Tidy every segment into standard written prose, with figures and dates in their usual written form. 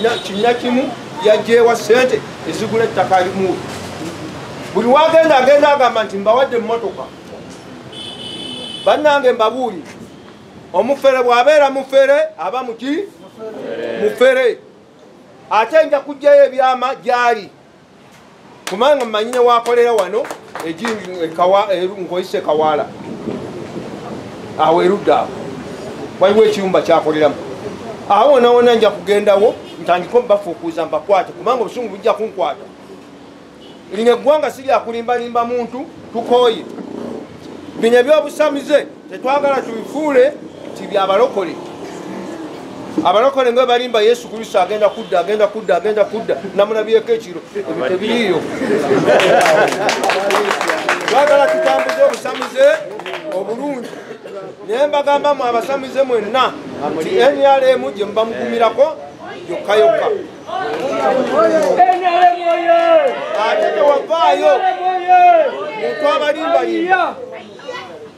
kinya kimu yajewa sente ezigula ettaka limu buli wagenda agenda agamba nti mbawadde emmotoka bannange mbabuuli omufere bw'abeera mufere aba muki mufere ate nja kujjayo ebyama gyali kubanga mmanyine wakolera wano nkoyise kawaala awo erudda awo waliwo ekiyumba kyakoleramu awo wonawona nja kugendawo ntandika mbafuukuuza mbakwate kubanga obusungu bujja kunkwata lino eggwanga si lyakulimbalimba muntu tukooye bino ebyobusamize tetwagala tubifuule ti byabalokole abalokole nga balimba Yesu Kristo agenda kudda namulabyeko ekiro ebyo tebiriiyo twagala tutambuze obusamize obulungi naye mbagamba mu abasamize mwenna nti NRM gye muba mugumirako yokkayokka ate tewavaayo muntu abalimbalimba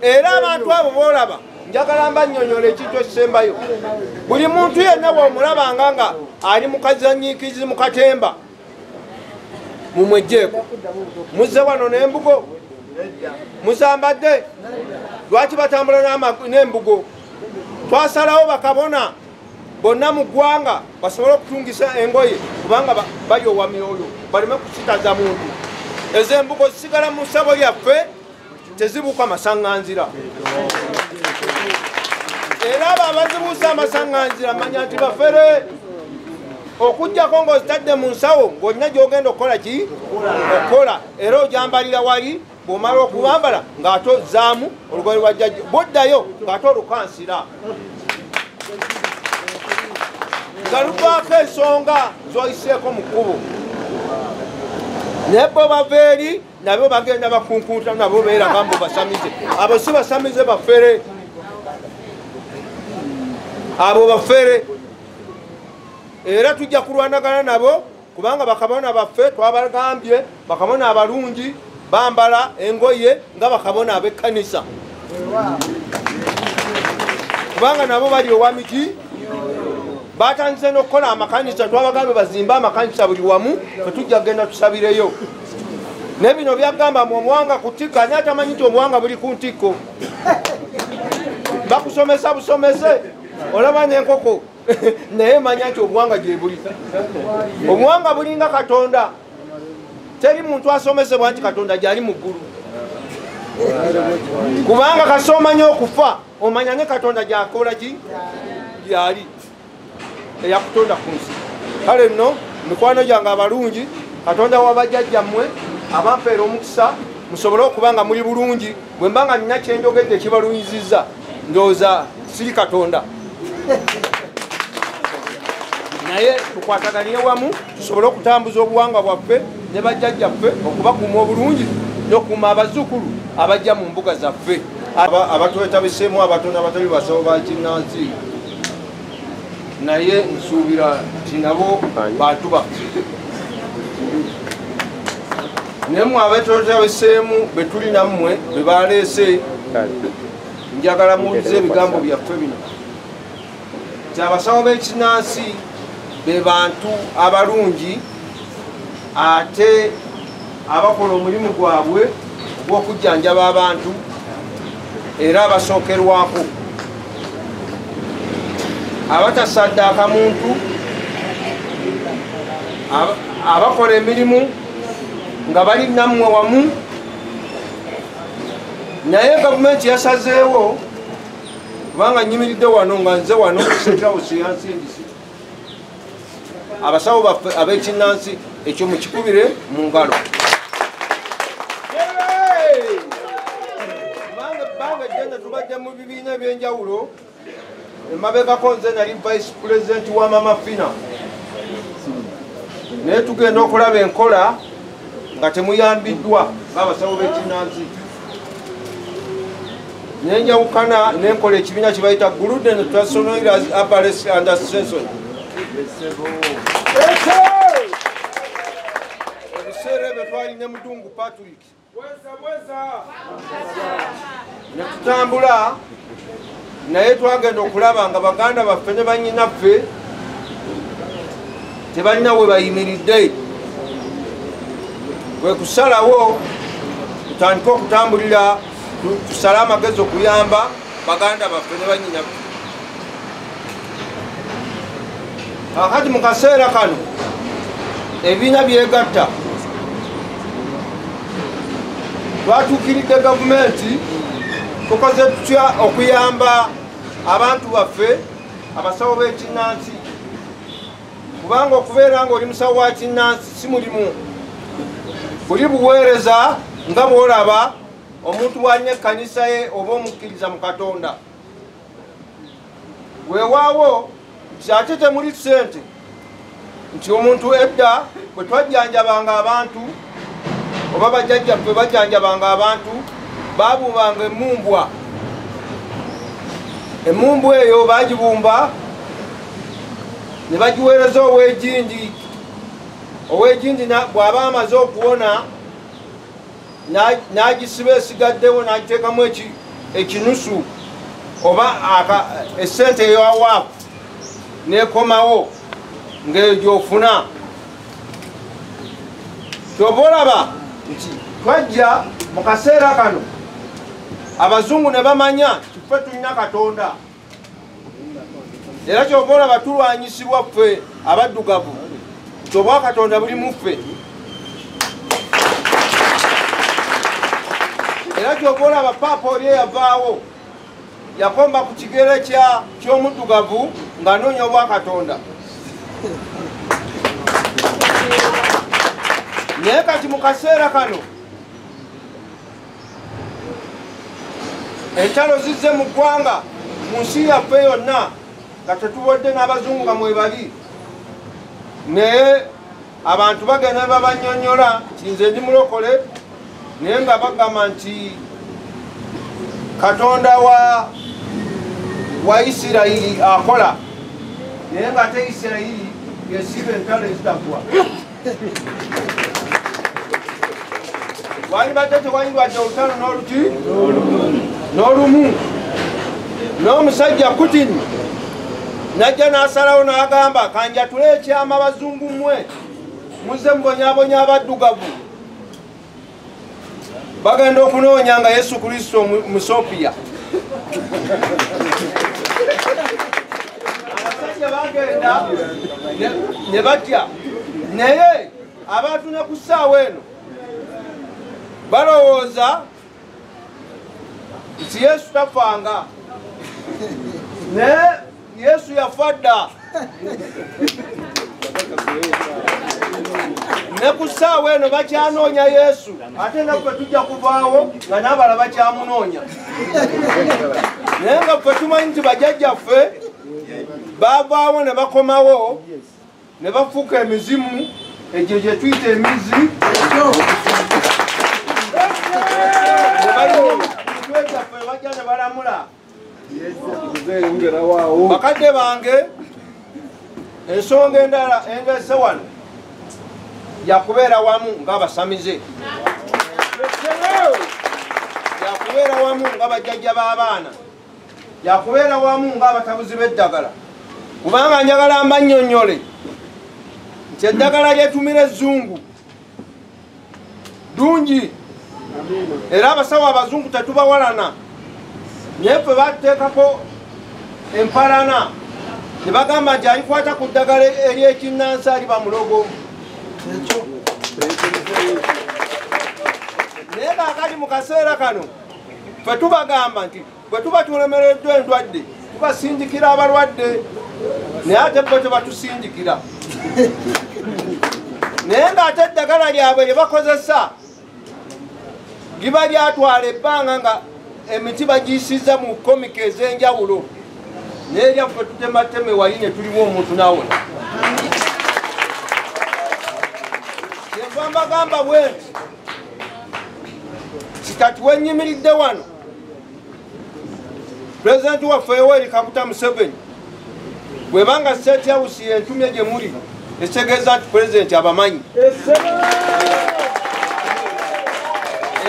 era abantu abo boolaba njagala mbannyonnyola ekintu ekisembayo buli muntu yenna bw'omulabanga nga ali mu kazanyiikirizi mu katemba mumwejjeeko muzze wano n'embugo muzambadde lwaki batambula n'embugo twasalawo bakabona bonna mu ggwanga basobole okutungisa engoye kubanga bali owa myoyo baleme kusitaza muntu ezo embugo zisigala mu ssabo lyaffe tezibuuka masaŋŋanzira era abo abazibuusa amasaŋŋanzira manya nti bafere okujjako ng'ozitadde mu nsawo ng'olina gy'ogenda okukola ki okukola era ojambalira wali bw'omala okubambala ng'ate ozzaamu olugoye lwa jjajja bw'oddayo ng'ate olukansira nga luvaako ensonga z'oyiseeko mu kkubo naye bo bava eri nabo bagenda bakunkunta nabo beeraga mbu basamize abo si basamize bafere abo bafere era tujja kulwanagana nabo kubanga bakabona baffe twabagambye bakabona abalungi bambala engoye nga bakabona ab'ekkanisa kubanga nabo bali owamiki batandise n'okukola amakanisa twabagambye bazimbe amakanisa buli wamu tetujja kugenda tusabireyo naye bino byagamba mu omuwanga ku ttikko ani atamanyi nti omuwanga buli ku ntikko bakusomesa busomese olaba n'enkoko naye manya nti obuwanga gye buli obuwanga bulinga Katonda teri muntu asomesebwa nti Katonda gyali mu ggulu kubanga kasi omanya okufa omanya ne Katonda gyakola ki gyali eyakutonda ku nsi kale nno mikwano gyange abalungi Katonda wabajjajjammwe abampeera omukisa musobole okuba nga muli bulungi bwe mba nga nina kyenjogedde ekibalunyiziza ndowooza siri Katonda naye tukwataganiye wamu tusobole okutambuza obuwangwa bwaffe ne bajjajjaffe okubakuuma obulungi n'okuuma abazzukulu abajja mu mbuga zaffe abatwetabiseemu abatono abatali basawo ba kinnansi naye nsuubira nti nabo bantu baffe naye mwe abatwetabiseemu be tuli nammwe be baleese njagala muwulize ebigambo byaffe bino nti abasawo b'ekinnansi be bantu abalungi ate abakola omulimu gwabwe ogw'okujjanjaba abantu era abasookerwako abatasaddaaka muntu abakola emirimu nga bali nammwe wamu naye gavumenti yasazeewo kubanga nyimiridde wano nga nze wano Central yansindise abasawo baffe ab'ekinnansi ekyo mukikubire mu ngalo kubanga ejjanja tubajja mu bibiina ebyenjawulo emabegako nze nali vice president wa Mama Fina naye tugenda okulaba enkola nga temuyambiddwa ng'abasawo b'ekinnansi nenjawukana nenkola ekibiina kye bayita Gluten Transformers Apparatus and Accessories ebiseera ebyo twali ne Mudungu Patrick ne tutambula naye twagenda okulaba nga baganda baffe ne bannyinaffe tebalina we bayimiridde. Bwe kusalawo tutandike okutambulira tusale amagezi okuyamba baganda baffe ne bannyina. Kakati mu kaseera kano ebibiina byegatta, twatuukiridde gavumenti tukoze tutya okuyamba abantu baffe abasawo b'ekinnansi, kubanga okubeera ng'oli musawo wa kinnansi si mulimu. Buli buweereza nga bw'olaba omuntu bw'alina ekkanisa ye oba omukkiriza mu Katonda. Weewaawo nti ate temuli ssente, nti omuntu edda bwe twajjanjabanga abantu oba bajjajjaffe bajjanjabanga abantu baabumbanga emmumbwa. Emmumbwa eyo baagibumba ne bagiweereza ow'ejjinji. Ow'ejjinji bw'aba amaze okuwona n'agisiba esigaddewo n'agiteekamu ekinusu oba essente eyawaafu n'ekomawo ng'eyo gy'ofuna. Kyova olaba nti twajja mu kaseera kano abazungu ne bamanya ffe tulina Katonda, era kyova olaba tulwanyisibwa ffe abaddugavu nti obwakatonda buli mu ffe. Era kyova olaba paapa oli eyavaawo yakomba ku kigere ky'omuddugavu ng'anoonya obwakatonda. Naye kati mu kaseera kano entalo zizze mu ggwanga, mu nsi yaffe yonna, nga tetubodde n'abazungu nga mwebali. Naye abantu bagenda babannyonnyola nti nze ndi mulokole, naye nga bagamba nti Katonda wa Isirayiri akola, naye nga ate Isirayiri yesiba entalo ezitagwa. Wali badde tewalibadde olutalo n'oluki n'olumu. N'omusajja Putin najja n'asalawo n'agamba kanjatule ekyama abazungu mmwe muzze mubonyaabonya abaddugavu. Bagenda okunoonya nga Yesu Kristo Musopiya. Abasajja bagenda ne batya, naye abantu ne ku ssaawa eno balowooza nti Yesu tafanga, naye Yesu yafa dda. Ne ku ssaawa eno bakyanoonya Yesu, ate naffe tujja kuvaawo nga n'abalala bakyamunoonya. Naye nga ffe tumanyi nti bajjajjaffe baavaawo ne bakomawo ne bafuuka emizimu, egyo gye tuyita emizi. Twetaffe bajja ne balamula. Bakadde bange, ensonga endala engese wano yakubeera wamu ng'abasamize, yakubeera wamu ng'abajjajja b'abaana, yakubeera wamu ng'abatabuzi b'eddagala. Kubanga njagala mbannyonnyole nti eddagala lyetumira ezzungu ddungi, era abasawo abazungu tetubawalana, naye ffe batuteekako empalana ne bagamba nti alikwata ku ddagala ery'ekinnansi aliba mulogo. Naye kaakati mu kaseera kano ffe tubagamba nti bwe tuba tulemereddwa endwadde tubasindikira abalwadde, naye ate bo tebatusindikira. Naye ng'ate eddagala lyabwe lye bakozesa liba lyatwala ebbanga nga emiti bagiyisizza mu komika ez'enjawulo, naye lyaffe tutemateme wali ne tulimu omuntu nawona. Kyenva mbagamba bwe nti kikati wennyimiridde wano, Pulezidenti waffe Yoweri Kaguta Museveni bwebanga State House yentumye gye muli, ekitegeeza nti Pulezidenti abamanyi.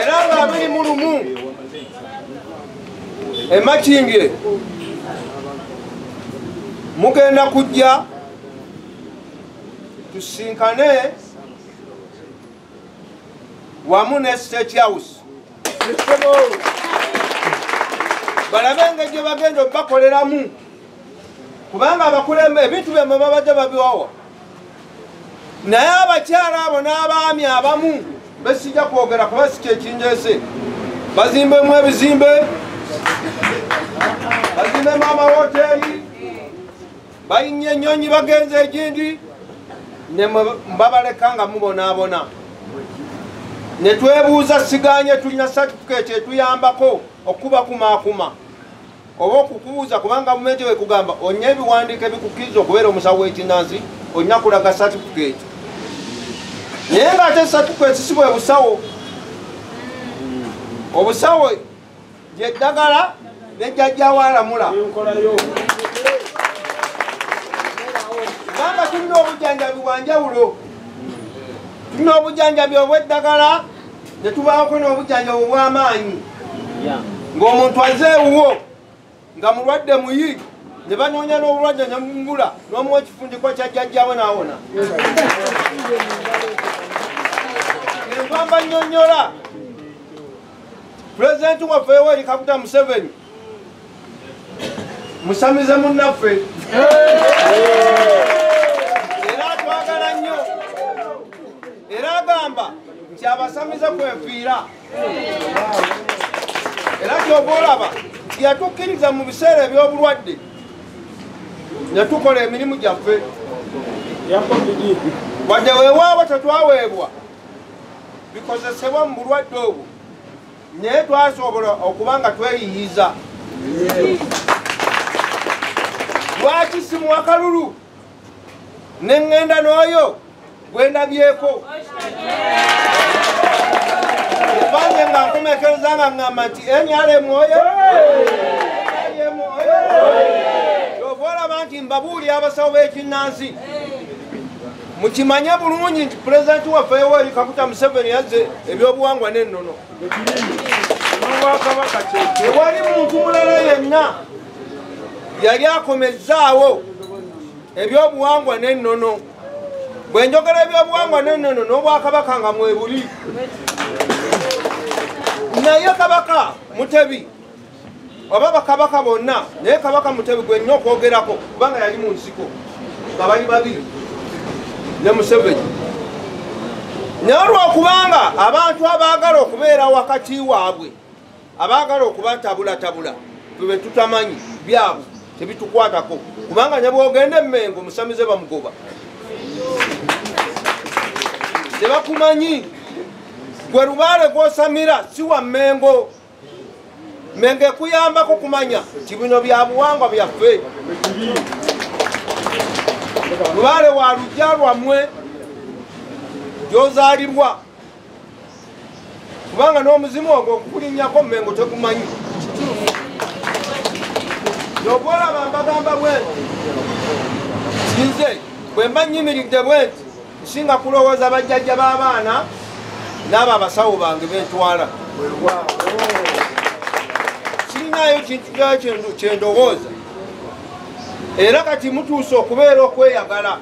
Era nga 21 Makindye mugenda kujja tusinkane wamu ne State House balabe engeri bagenda bakoleramu kubanga abakulembeze ebintu byabwe babadde babiwawa naye abakyala abo n'abaami abamu besijja kwogera kuba si kyekinjeese bazimbemu ebizimbe bazimbemu amawoteeri bayinnye ennyonyi bagenze egindi ne mbabaleka nga mubonaabona ne twebuuza siganye tulina certificate etuyambako okuba kumaakuma oba okukubuuza kubanga gavumenti wekugamba onywa ebiwandiiko ebikukkiriza okubeera omusawo w'ekinnansi onywa kulaga certificate naye ng'ate certificate si bwe busawo obusawo lyeddagala nejjajjawo alamula kubanga tulina obujjanjabi bwa njawulo tulina obujjanjabi obw'eddagala ne tubaako n'obujjanjabi obw'amaanyi ng'omuntu azeewuwo nga mulwadde muyi ne banoonya n'obulwadde ne mumubula n'omuwa ekifundiko kya jjajjawe n'awona envamba nnyonnyola pulezidenti waffe Yoweri Kaguta Museveni musamize munnaffe era atwagala nnyo era agamba nti abasamize kwefiira era kyova olaba yatukkiriza mu biseera eby'obulwadde ne tukola emirimu gyaffe wadde weewaabo tetwaweebwa bikozesebwa mu bulwadde obwo naye twasobola okuba nga tweyiyiza lwaki simuwa kalulu ne ŋŋenda n'oyo gwendabyeko ebange nga nkomekereza nga ŋŋamba nti NRM oyo kyova olaba nti mbabuulira abasawo b'ekinnansi mukimanye bulungi nti pulezidenti waffe Yoweri Kaguta Museveni yazze ebyobuwangwa n'ennono tewali muntu mulala yenna yali akomezzaawo ebyobuwangwa n'ennono bwe njogera ebyobuwangwa n'ennono n'obwakabaka nga mwebuli naye kabaka Mutebi oba bakabaka bonna naye kabaka Mutebi gwe nnyo okwogerako kubanga yali mu nsiko nga bali babiri ne Museveni naye olwokubanga abantu abaagala okubeera wakati waabwe abaagala okubatabulatabula tube tutamanyi byabwe tebitukwatako kubanga ne bwogenda Emmengo musamize bamugoba tebakumanyi gwe lubaale gwosamira si wa Mmengo Mmengo ekuyambako kumanya nti bino bya buwangwa byaffe lubaale wa lujja lwammwe gyozaalibwa kubanga n'omuzimu ogwo okukulinnyako Mmengo tegumanyi yogolaba mbagamba bwenti sinze bwe mba nnyimiridde bwenti nsinga kulowooza bajjajja b'abaana n'abo abasawo bange bentwala kirinayo kintu kyendowooza era kati mutuuse okubeera okweyagala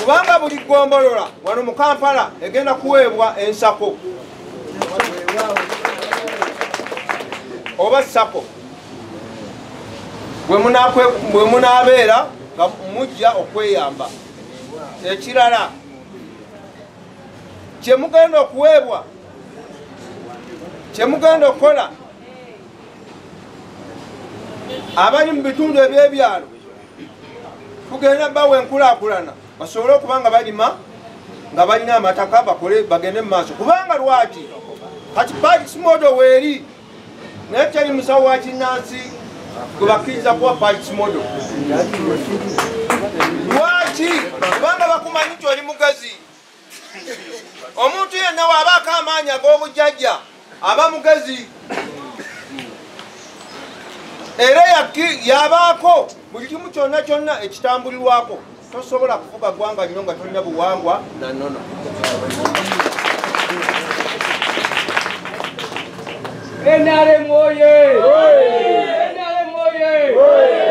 kubanga buli ggombolola wano mu Kampala egenda kuweebwa ensako oba sako bwe munaabeera nga mujja okweyamba ekirala kyemugenda okuweebwa kyemugenda okukola abali mu bitundu eby'ebyalo tugenda bawa enkulaakulana basobole okuba nga balima nga balina amataka bakole bagende mu maaso kubanga lwaki kati Paris Model weeri naye teri musawo wa kinnansi gwe bakkiriza kuwa Paris Model lwaki kubanga bakumanyi nti oli mugezi omuntu yenna waabaako amaanyi ag'obujjajja aba mugezi era yabaako buli kimu kyonna kyonna ekitambulirwako tosobola kuvuga ggwanga nnyo nga tolina buwangwa na nnono NRM oye! NRM oye!